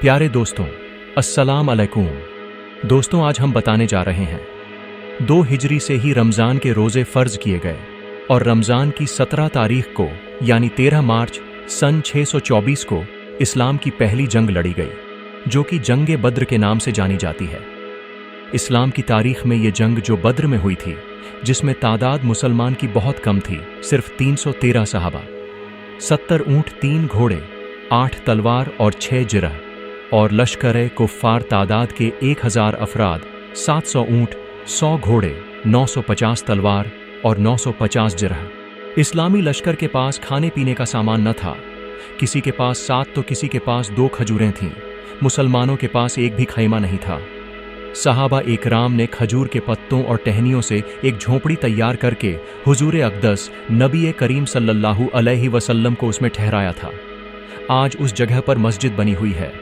प्यारे दोस्तों, अस्सलाम अलैकुम। दोस्तों, आज हम बताने जा रहे हैं 2 हिजरी से ही रमज़ान के रोज़े फ़र्ज किए गए और रमज़ान की 17 तारीख को यानी 13 मार्च सन 624 को इस्लाम की पहली जंग लड़ी गई, जो कि जंग बद्र के नाम से जानी जाती है। इस्लाम की तारीख में ये जंग जो बद्र में हुई थी, जिसमें तादाद मुसलमान की बहुत कम थी, सिर्फ 313 सहाबा, 70 ऊँट, 3 घोड़े, 8 तलवार और 6 जिरह, और लश्कर कुफ्फार तादाद के 1000 अफराद, 700 ऊँट, 100 घोड़े, 950 तलवार और 950 जिरह। इस्लामी लश्कर के पास खाने पीने का सामान न था। किसी के पास 7 तो किसी के पास 2 खजूरें थीं। मुसलमानों के पास एक भी खैमा नहीं था। सहाबा इकराम ने खजूर के पत्तों और टहनियों से एक झोंपड़ी तैयार करके हुजूर अक़दस नबी करीम सल्लल्लाहु अलैहि वसल्लम को उसमें ठहराया था। आज उस जगह पर मस्जिद बनी हुई है।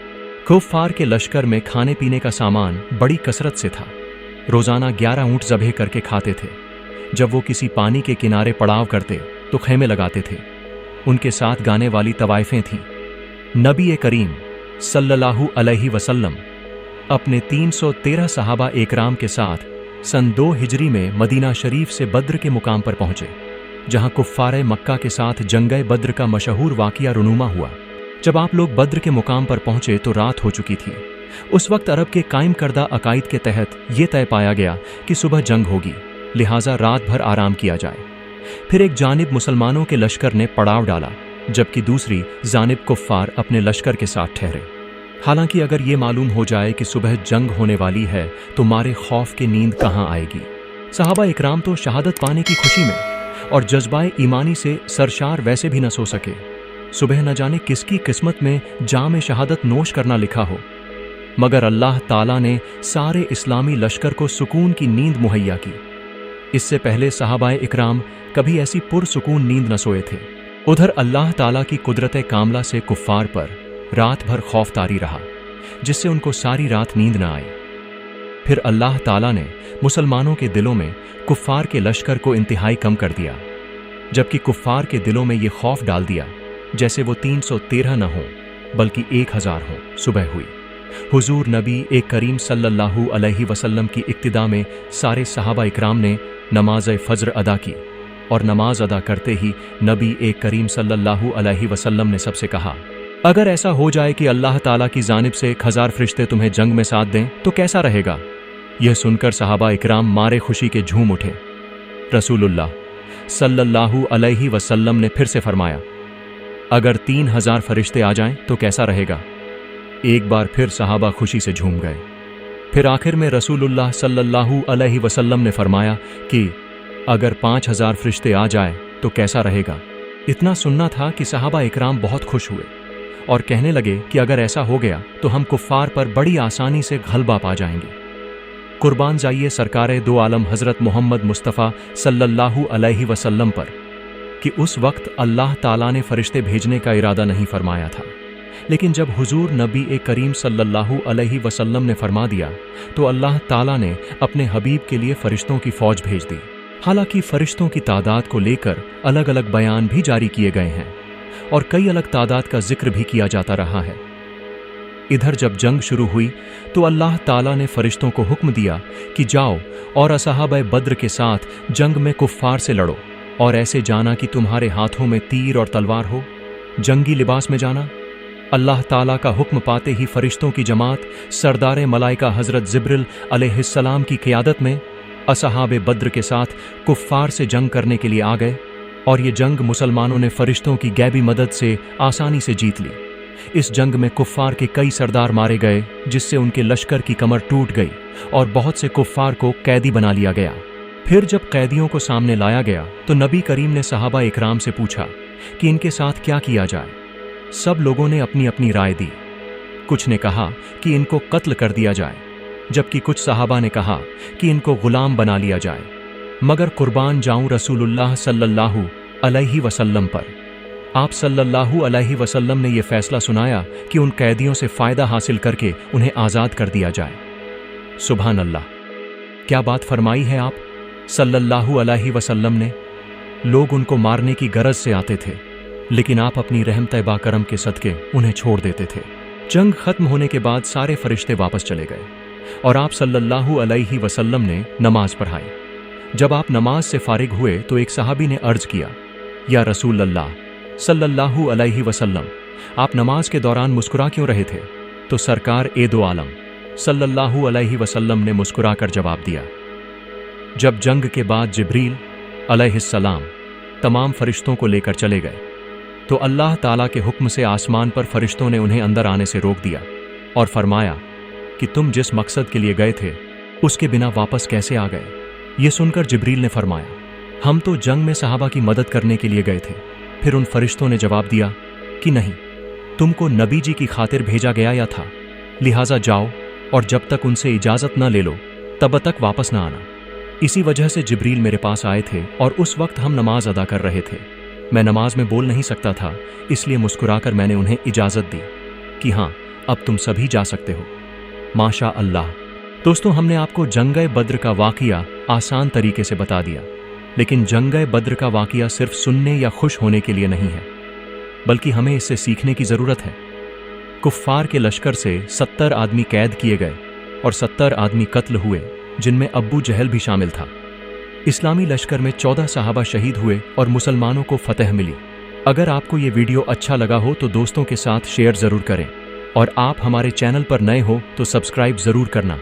कुफ्फार के लश्कर में खाने पीने का सामान बड़ी कसरत से था। रोजाना 11 ऊँट ज़बह करके खाते थे। जब वो किसी पानी के किनारे पड़ाव करते तो खैमे लगाते थे। उनके साथ गाने वाली तवाइफें थीं। नबी करीम सल्लल्लाहु अलैहि वसल्लम अपने 313 सहाबा इकराम के साथ सन 2 हिजरी में मदीना शरीफ से बद्र के मुकाम पर पहुंचे, जहां कुफ्फार मक्का के साथ जंगे बद्र का मशहूर वाक़िया रुनुमा हुआ। जब आप लोग बद्र के मुकाम पर पहुंचे तो रात हो चुकी थी। उस वक्त अरब के कायम करदा अकायद के तहत ये तय पाया गया कि सुबह जंग होगी, लिहाजा रात भर आराम किया जाए। फिर एक जानिब मुसलमानों के लश्कर ने पड़ाव डाला, जबकि दूसरी जानिब कुफ्फार अपने लश्कर के साथ ठहरे। हालांकि अगर ये मालूम हो जाए कि सुबह जंग होने वाली है तो मारे खौफ की नींद कहाँ आएगी। सहाबा इकराम तो शहादत पाने की खुशी में और जज्बाए ईमानी से सरशार वैसे भी न सो सके। सुबह न जाने किसकी किस्मत में जाम शहादत नोश करना लिखा हो, मगर अल्लाह ताला ने सारे इस्लामी लश्कर को सुकून की नींद मुहैया की। इससे पहले सहाबा इकराम कभी ऐसी पुरसुकून नींद न सोए थे। उधर अल्लाह ताला की कुदरत कामला से कुफ्फार पर रात भर खौफ तारी रहा, जिससे उनको सारी रात नींद न आई। फिर अल्लाह ताला ने मुसलमानों के दिलों में कुफ्फार के लश्कर को इंतहाई कम कर दिया, जबकि कुफ्फार के दिलों में ये खौफ डाल दिया जैसे वो 313 न हो बल्कि 1000 हो। सुबह हुई। हुजूर नबी करीम सल्लल्लाहु अलैहि वसल्लम की इक्तिदा में सारे सहाबा इकराम ने नमाज फज्र अदा की, और नमाज अदा करते ही नबी करीम सल्लल्लाहु अलैहि वसल्लम ने सबसे कहा, अगर ऐसा हो जाए कि अल्लाह ताला की जानिब से 1000 फरिश्ते तुम्हें जंग में साथ दें तो कैसा रहेगा। यह सुनकर सहाबा इकराम मारे खुशी के झूम उठे। रसूलुल्लाह सल्लल्लाहु अलैहि वसल्लम ने फिर से फरमाया, अगर 3000 फरिश्ते आ जाएं तो कैसा रहेगा। एक बार फिर सहाबा खुशी से झूम गए। फिर आखिर में रसूलुल्लाह सल्लल्लाहु अलैहि वसल्लम ने फरमाया कि अगर 5000 फरिश्ते आ जाए तो कैसा रहेगा। इतना सुनना था कि सहाबा इकराम बहुत खुश हुए और कहने लगे कि अगर ऐसा हो गया तो हम कुफ्फार पर बड़ी आसानी से गलबा पा जाएंगे। कुर्बान जाइए सरकारे दो आलम हज़रत मोहम्मद मुस्तफ़ा सल्लल्लाहु अलैहि वसल्लम पर कि उस वक्त अल्लाह ताला ने फरिश्ते भेजने का इरादा नहीं फरमाया था, लेकिन जब हुजूर नबी करीम सल्लल्लाहु अलैहि वसल्लम ने फरमा दिया तो अल्लाह ताला ने अपने हबीब के लिए फरिश्तों की फौज भेज दी। हालांकि फरिश्तों की तादाद को लेकर अलग अलग बयान भी जारी किए गए हैं और कई अलग तादाद का जिक्र भी किया जाता रहा है। इधर जब जंग शुरू हुई तो अल्लाह ताला ने फरिश्तों को हुक्म दिया कि जाओ और असहाबे बद्र के साथ जंग में कुफ्फार से लड़ो, और ऐसे जाना कि तुम्हारे हाथों में तीर और तलवार हो, जंगी लिबास में जाना। अल्लाह ताला का हुक्म पाते ही फरिश्तों की जमात सरदार मलाइका हज़रत जिब्रिल अलैहिस्सलाम की क़ियादत में असहाबे बद्र के साथ कुफ्फार से जंग करने के लिए आ गए, और ये जंग मुसलमानों ने फरिश्तों की गैबी मदद से आसानी से जीत ली। इस जंग में कुफ्फार के कई सरदार मारे गए, जिससे उनके लश्कर की कमर टूट गई और बहुत से कुफ्फार को कैदी बना लिया गया। फिर जब कैदियों को सामने लाया गया तो नबी करीम ने सहाबा इकराम से पूछा कि इनके साथ क्या किया जाए। सब लोगों ने अपनी अपनी राय दी। कुछ ने कहा कि इनको कत्ल कर दिया जाए, जबकि कुछ सहाबा ने कहा कि इनको गुलाम बना लिया जाए, मगर कुर्बान जाऊं रसूलुल्लाह सल्लल्लाहु अलैहि वसल्लम पर। आप सल्लल्लाहु अलैहि वसल्लम ने यह फैसला सुनाया कि उन कैदियों से फ़ायदा हासिल करके उन्हें आज़ाद कर दिया जाए। सुभान अल्लाह, क्या बात फरमाई है आप सल्लल्लाहु अलैहि वसल्लम ने। लोग उनको मारने की गरज से आते थे, लेकिन आप अपनी रहम तैबा करम के सदके उन्हें छोड़ देते थे। जंग खत्म होने के बाद सारे फरिश्ते वापस चले गए और आप सल्लल्लाहु अलैहि वसल्लम ने नमाज पढ़ाई। जब आप नमाज से फारिग हुए तो एक सहाबी ने अर्ज किया, या रसूल अल्लाह सल्लल्लाहु अलैहि वसल्लम, आप नमाज के दौरान मुस्कुरा क्यों रहे थे? तो सरकार ए दो आलम सल्लल्लाहु अलैहि वसल्लम ने मुस्कुराकर जवाब दिया, जब जंग के बाद जिब्रील अलैहिस्सलाम तमाम फरिश्तों को लेकर चले गए तो अल्लाह ताला के हुक्म से आसमान पर फरिश्तों ने उन्हें अंदर आने से रोक दिया और फरमाया कि तुम जिस मकसद के लिए गए थे उसके बिना वापस कैसे आ गए? ये सुनकर जिब्रील ने फरमाया, हम तो जंग में सहाबा की मदद करने के लिए गए थे। फिर उन फरिश्तों ने जवाब दिया कि नहीं, तुमको नबी जी की खातिर भेजा गया या था, लिहाजा जाओ और जब तक उनसे इजाज़त न ले लो तब तक वापस न आना। इसी वजह से जिब्रील मेरे पास आए थे और उस वक्त हम नमाज अदा कर रहे थे। मैं नमाज में बोल नहीं सकता था, इसलिए मुस्कुराकर मैंने उन्हें इजाज़त दी कि हाँ, अब तुम सभी जा सकते हो। माशा अल्लाह। दोस्तों, हमने आपको जंग बद्र का वाक़िया आसान तरीके से बता दिया, लेकिन जंग बद्र का वाक़िया सिर्फ सुनने या खुश होने के लिए नहीं है, बल्कि हमें इससे सीखने की ज़रूरत है। कुफ्फार के लश्कर से 70 आदमी कैद किए गए और 70 आदमी कत्ल हुए, जिनमें अब्बू जहल भी शामिल था। इस्लामी लश्कर में 14 सहाबा शहीद हुए और मुसलमानों को फतह मिली। अगर आपको ये वीडियो अच्छा लगा हो तो दोस्तों के साथ शेयर ज़रूर करें और आप हमारे चैनल पर नए हो तो सब्सक्राइब ज़रूर करना।